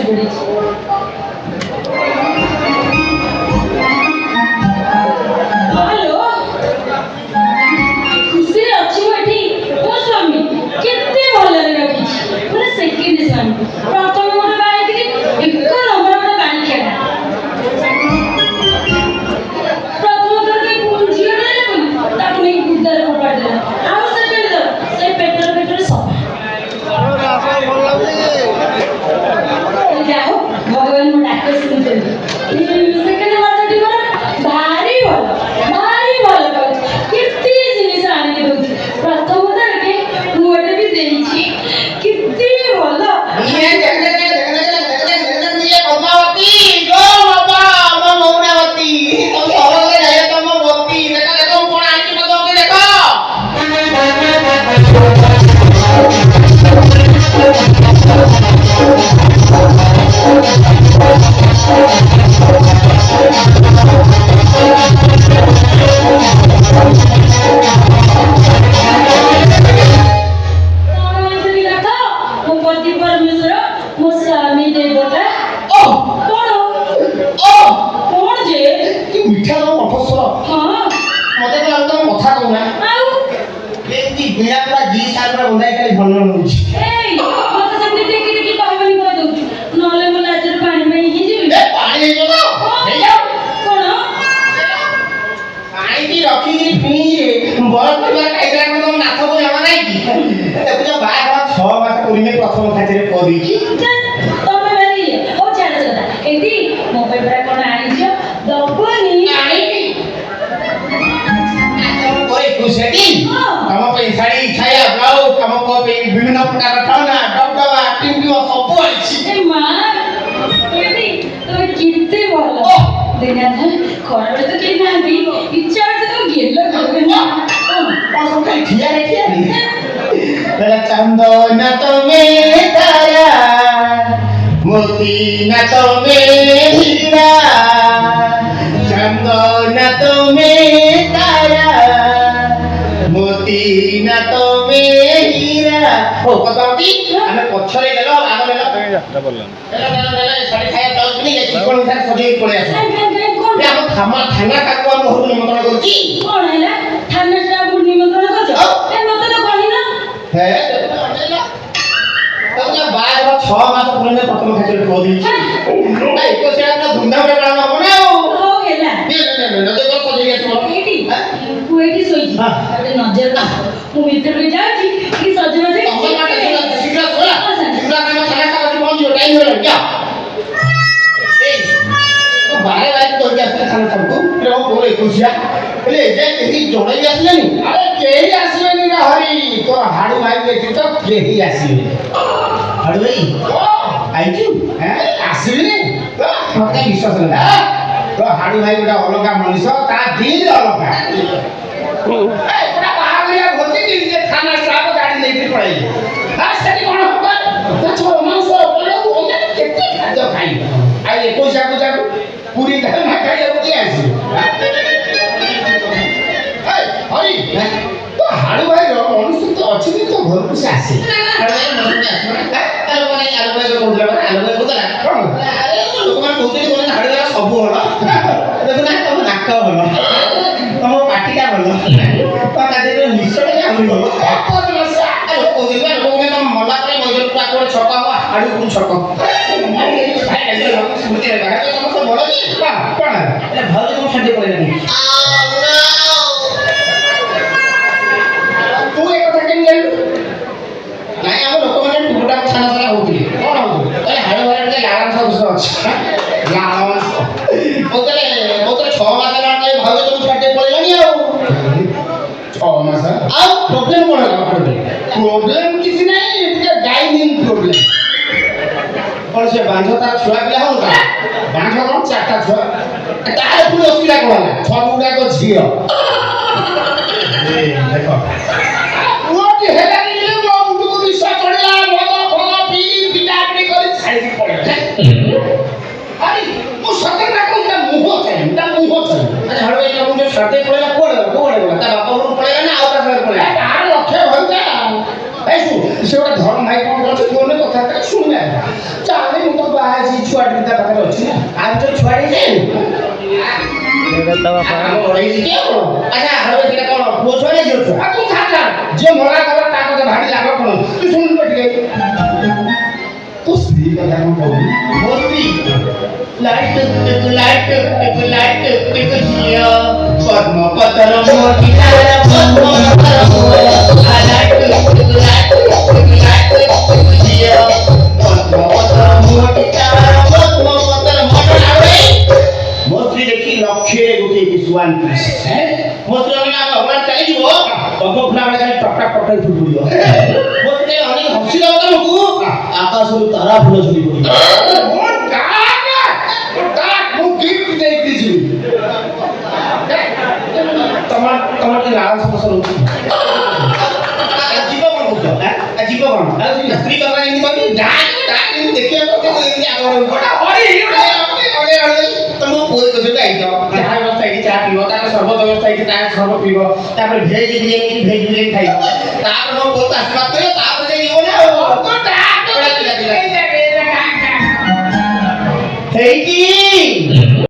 ପଡ଼ିଛି। ହ୍ୟାଲୋ, ଖୁସିରେ ଅଛି ମୁଁ ଏଠି। ମୋ ସ୍ୱାମୀ କେତେ ଭଲରେ ରଖିଛି, ପୁରା ସେକେଣ୍ଡ ସ୍ୱାମୀ। ପ୍ରଥମେ ଗୋଟେ ବାହା ହେଇଥିଲି, ଏକ ନମ୍ବର ଗୋଟେ ବାଣିଖିଆଟା। ପ୍ରଥମ ଥର ଝିଅ ଦେଲେ ବୋଲି ତାକୁ ନେଇକି ଗୁଦାରେ ଫୋପାଡ଼ି ଦେଲା। ଆଉ ସେକେଣ୍ଡ ଥର ସେ ପେଟରେ ସଫା। ଯାହା ହଉ ଭଗବାନ ମୋ ଡାକ ଶୁଣିଛନ୍ତି। ସେକେଣ୍ଡ ମାସଟି ମୋର ଭାରି ଭଲ, ଭାରି ଭଲ ପାଉଛି। କେତେ ଜିନିଷ ଆଣିକି ଦଉଛି। ପ୍ରଥମ ଥରକେ ପୁଅଟେ ବି ଦେଇଛି। କେତେ ଭଲ। বিভিন্ন প্রকার খাওনা ডবডবা টিমটিম সব আছে। কেতে ଭଲ ଦିନେ ଖରାବେଳେ ତ କେହି ନାହାନ୍ତି, ଇଚ୍ଛା ହଉଛି ତ ଗେଲ ଚନ୍ଦନ ତମେ ତାରା ମୋତି ନା ତମେ ହୀରା, ଚନ୍ଦନ ତମେ ତାରା ମୋତି ନା ତମେ ହୀରା। ଓ କଥାଟି ଆମେ ପଛରେ ଗেল ଆଗ ଗেল এটা বললাম সাড়ে খায়া দাও তুমি এই কোন ধার সরিয়ে পড়ে আসো। আমি থানা কাকু আমি ঘরକୁ নিমন্ত্রণ করছি। কোন ହେଲା থানা স্টাফ নিমন্ত্রণ করছো? এ মতে তো কহিনা। হ্যাঁ তো যা 6 মাস পুরনে প্রথম খাইলে কো দিছি। এই তো সেটা তো ধুমধামে পালন হবো না। ও হেলা দেখো সরিয়ে গেছো এটি কুয়েটি সইছি আরে নজর না মু ভিতরে যাচ্ছি কি সজবাজে তোমার মাঠে শীঘ্র শোনা শীঘ্র কাম থানা কাছে পৌঁছিও টাইম হলো যা। এই তো বারে বারে তো যাচ্ছে থানা সবকু রে ও বলে খুশিয়া বলে যে কেহি জড়াই আসলেনি। আরে কেহি আসবেনি না হরি তো হাড়ু ভাই দেখি তো কেহি আসবে। হাড়ু ভাই আইছি হ্যাঁ আসবেনি তো মতে বিশ্বাস না। তো হাড়ু ভাই গোটা অলগা মনিষ তা দিল অলগা। এই গোটা বাহাগিয়া ভর্তি দিল যে থানা স্টাফ গাড়ি নেইতে পড়াই। আর সেটি কোন হবে তো ছ মাস পরে ওটা কেতে খাদ্য খাই। আই 21 যাকু পুরি ধান না খাই ওকে আসি। এই হরি তো হাড়ু ভাই মনুষ্য তো ଅଛି তো ঘরକୁ সে আসে। হাড়ু ভাই মনুষ্য আসে না। আরে মানে আরে ভাই কোদলা আরে ভাই কোদলা কোন আরে ଲୋକମାନେ କହୁଛନ୍ତି କୋନ ହାଡୁ ଭାଇ ସବୁ ଭଲ। ଦେଖୁ ନା ତମ ନାକ ଭଲ, ତମ ପାଟିଟା ଭଲ, ତ ତା ଦେହରେ ନିଶ୍ଚୟ ଆହୁରି ଭଲ। କହୁଛନ୍ତି ତମ ମଲା ପରେ ମଇଦର ପାଖ ଛକ ହବ ହାଡୁ ପୁଣି ଛକ। ସ୍ମୃତି ରହିବା ତମ ସବୁ ଭଲ କି କଣ ଭଲ ତମ ଶାନ୍ତି ପଳେଇଲାନି। ତୁ ଏ କଥା କେମିତି ଜାଣିଲୁ? ନାଇଁ ଆମ ଲୋକମାନେ ଟୁକୁଟା ଛାନା ଛାନା ହଉଥିଲେ। କଣ ହଉଥିଲେ? କହିଲେ ହାଡୁ ଭାଇ ଟିକେ ଲାଳାଂଶ ଅଂଶ ଅଛି। ଲାଳାଂଶ କହୁଥିଲେ 6 ମାସ ହେଲାଣି ଭାଉଜ ତମକୁ ଛାଡି ପଳେଇଲାଣି ଆଉ। 6 ମାସ ଆଉ ପ୍ରୋବ୍ଲେମ କଣ ହେଲା? ପ୍ରୋବ୍ଲେମ କିଛି ନାହିଁ, ଟିକେ ଗାଇନିଂ ପ୍ରୋବ୍ଲେମ। କଣ ସେ ବାଞ୍ଝ ତାର ଛୁଆ ପିଲା ହଉଥିଲା? ବାଞ୍ଝ କଣ 4ଟା ଛୁଆ, ତାର ପୁଣି ଅସୁବିଧା କଣ ହେଲା? 6 ଗୁଡାକ ଝିଅ। ଦେଖ ପୁଅଟି ହେଲାନି ଯେ ମୋ ମୁଣ୍ଡକୁ ବିଷ ଚଢିଲା, ମଦ ଫଳ ପିଇ ପିଟାପିଟି କରି ଛାଡ଼ିକି ପଳେଇଲା। ଆରେ ମୁଁ ସତରେ କହୁଛି ମୁହଁ ଚାହିଁ ତା ମୁହଁ ଚାହିଁ ହାଡୁ ଭାଇ ତମକୁ ଛାଡି ପଳେଇଲା କୁଆଡେ ଗଲା? ତା ବାପା ଘରକୁ ପଳେଇଲା ନା ଆଉ ତା ସାଙ୍ଗରେ ପଳେଇଲା? ତାର ଲକ୍ଷ୍ୟ ଭରିଲା। ସେ ଗୋଟେ ଧର୍ମ ଭାଇ କଣ କରୁଛି କୁହନି କଥାବାର୍ତ୍ତା ଶୁଣିଲା। ଚାଲେ ମୁଁ ତ ବାହା ଅଛି ଛୁଆଟି ତା ପାଖରେ ଅଛି ନା ଆଉ ତ ଛୁଆଟି ଯେ ଆଚ୍ଛା હવે ସେଟା କ'ଣ ପୁଅ ଛୁଆ ନା ଝିଅ ଛୁଆ ତୁ ଛାଡ଼ ଝିଅ ମରା କଲା ତା କଥା ଭାରି ଲାଗ କ'ଣ ତୁ ଶୁଣିଲୁ ଟିକେ ତୋ ସ୍ତ୍ରୀ କଥା କ'ଣ କହୁଛୁ ମୋ ସ୍ତ୍ରୀ ଲାଇଟ୍ ଝିଅ ପଦ୍ମପତ୍ର ମୋଟିଲାର ପଦ୍ମପତ୍ର ଝିଅ ପଦ୍ମପତ୍ର ମୋଟିଲାର ପଦ୍ମପତ୍ର ମୋ ସ୍ତ୍ରୀ ଦେଖି ଲକ୍ଷେ ଗୋଟିଏ ବିଶ୍ୱାନ ମୋ ସ୍ତ୍ରୀ ଭଗବାନ ଚାଲିଯିବ ପଦ୍ମ ଫୁଲା ବେଳେ ଖାଲି ଟପଟା ଟପଟା ଫୁଟିବ ମୋ ସ୍ତ୍ରୀ ଅନେକ ହସିଦବ ତମକୁ ଆକାଶରୁ ତାରା ଫୁଲ ଝୁଲି ପଡ଼ିବ ମୁଁ ଗିଫ୍ଟ ଦେଇକି ଯିବି ତମର ଲାଳ ସମସ୍ୟା ରହୁଛି ଯିବ କ'ଣ କହୁଛ ଯିବ କ'ଣ ସ୍ତ୍ରୀ କଥା ଏମିତି କହିବି ଦେଖିବାକୁ ତମକୁ ପୁଅ ସହିତ ଆଇଛ ଯାହା ବ୍ୟବସ୍ଥା ହେଇଛି ଚାହା ପିଇବ ତାପରେ ସର୍ବତ ବ୍ୟବସ୍ଥା ହେଇଛି ତା ସର୍ବ ପିଇବ ତାପରେ ଭେଜ ବିରିୟାନୀ ଖାଇବ ତାପରେ ମୋ ପୁଅକୁ ଆଶୀର୍ବାଦ କରିବ ତାପରେ ଯାଇ ଯିବ ନା ହେଇଛି